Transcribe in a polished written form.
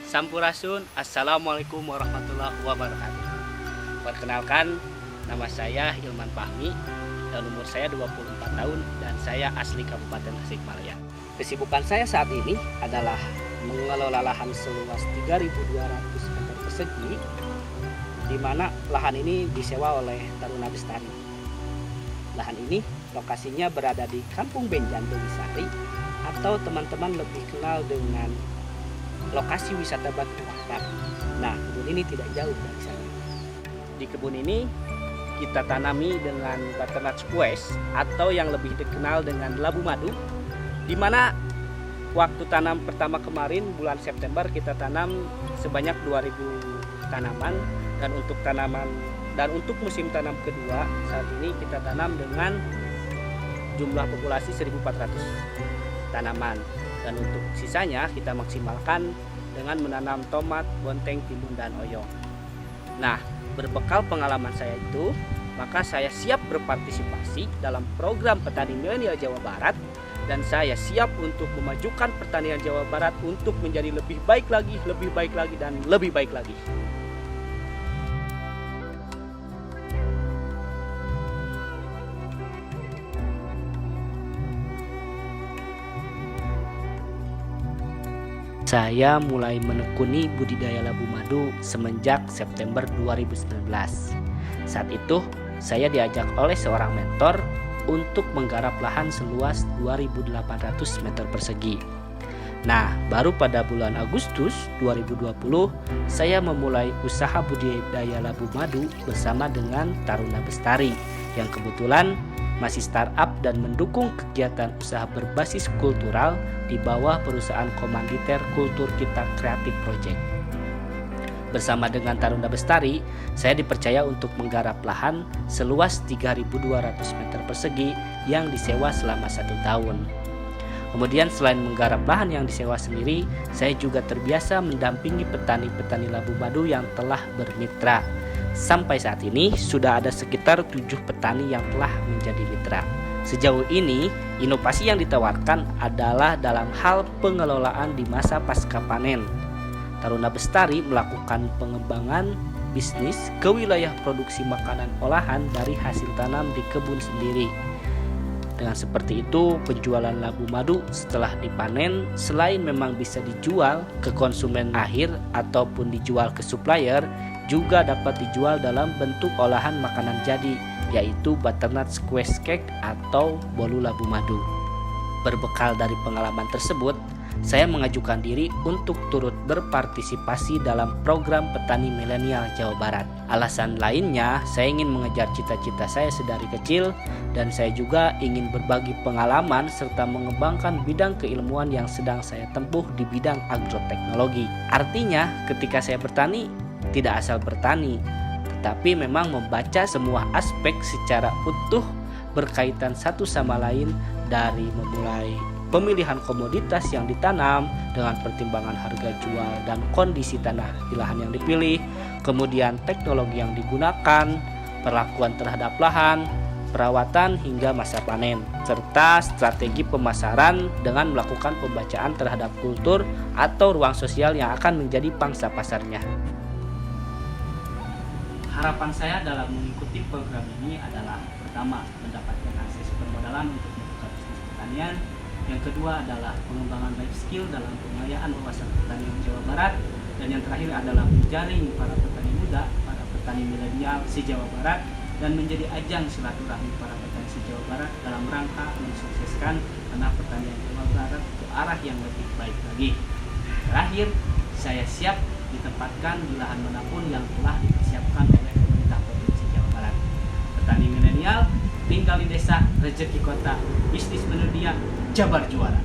Sampurasun, Assalamualaikum warahmatullahi wabarakatuh. Perkenalkan, nama saya Hilman Fahmi dan umur saya 24 tahun dan saya asli Kabupaten Tasikmalaya. Kesibukan saya saat ini adalah mengelola lahan seluas 3.200 meter persegi, di mana lahan ini disewa oleh Taruna Bestari. Lahan ini lokasinya berada di Kampung Benjan Delisari atau teman-teman lebih kenal dengan lokasi wisata Batu Akar. Nah, kebun ini tidak jauh dari sana. Di kebun ini kita tanami dengan butternut squash atau yang lebih dikenal dengan labu madu, di mana waktu tanam pertama kemarin bulan September kita tanam sebanyak 2.000 tanaman, dan untuk musim tanam kedua saat ini kita tanam dengan jumlah populasi 1.400 tanaman. Dan untuk sisanya kita maksimalkan dengan menanam tomat, bonteng, timun, dan oyong. Nah, berbekal pengalaman saya itu, maka saya siap berpartisipasi dalam program Petani Milenial Jawa Barat, dan saya siap untuk memajukan pertanian Jawa Barat untuk menjadi lebih baik lagi, dan lebih baik lagi. Saya mulai menekuni budidaya labu madu semenjak September 2019. Saat itu, saya diajak oleh seorang mentor untuk menggarap lahan seluas 2.800 meter persegi. Nah, baru pada bulan Agustus 2020, saya memulai usaha budidaya labu madu bersama dengan Taruna Bestari, yang kebetulan masih startup dan mendukung kegiatan usaha berbasis kultural di bawah perusahaan komanditer Kultur Kita Kreatif Project. Bersama dengan Taruna Bestari, saya dipercaya untuk menggarap lahan seluas 3.200 meter persegi yang disewa selama 1 tahun. Kemudian selain menggarap lahan yang disewa sendiri, saya juga terbiasa mendampingi petani-petani labu madu yang telah bermitra. Sampai saat ini sudah ada sekitar 7 petani yang telah menjadi mitra. Sejauh ini, inovasi yang ditawarkan adalah dalam hal pengelolaan di masa pasca panen. Taruna Bestari melakukan pengembangan bisnis ke wilayah produksi makanan olahan dari hasil tanam di kebun sendiri. Dengan seperti itu, penjualan labu madu setelah dipanen selain memang bisa dijual ke konsumen akhir ataupun dijual ke supplier, juga dapat dijual dalam bentuk olahan makanan jadi, yaitu butternut squash cake atau bolu labu madu. Berbekal dari pengalaman tersebut, saya mengajukan diri untuk turut berpartisipasi dalam program Petani Milenial Jawa Barat. Alasan lainnya, saya ingin mengejar cita-cita saya sedari kecil, dan saya juga ingin berbagi pengalaman serta mengembangkan bidang keilmuan yang sedang saya tempuh di bidang agroteknologi. Artinya, ketika saya bertani, tidak asal bertani, tetapi memang membaca semua aspek secara utuh berkaitan satu sama lain, dari memulai pemilihan komoditas yang ditanam dengan pertimbangan harga jual dan kondisi tanah di lahan yang dipilih, kemudian teknologi yang digunakan, perlakuan terhadap lahan, perawatan hingga masa panen, serta strategi pemasaran dengan melakukan pembacaan terhadap kultur atau ruang sosial yang akan menjadi pangsa pasarnya. Harapan saya dalam mengikuti program ini adalah, pertama, mendapatkan akses permodalan untuk membuka bisnis pertanian. Yang kedua adalah pengembangan life skill dalam pengayaan wawasan pertanian Jawa Barat. Dan yang terakhir adalah menjaring para petani muda, para petani milenial se-Jawa Barat, dan menjadi ajang silaturahmi para petani se-Jawa Barat dalam rangka mensukseskan tanah pertanian Jawa Barat ke arah yang lebih baik lagi. Terakhir, saya siap ditempatkan di lahan manapun yang telah dipersiapkan oleh pemerintah Provinsi Jawa Barat. Petani milenial tinggal di desa, rezeki kota, bisnis mendunia, Jabar juara.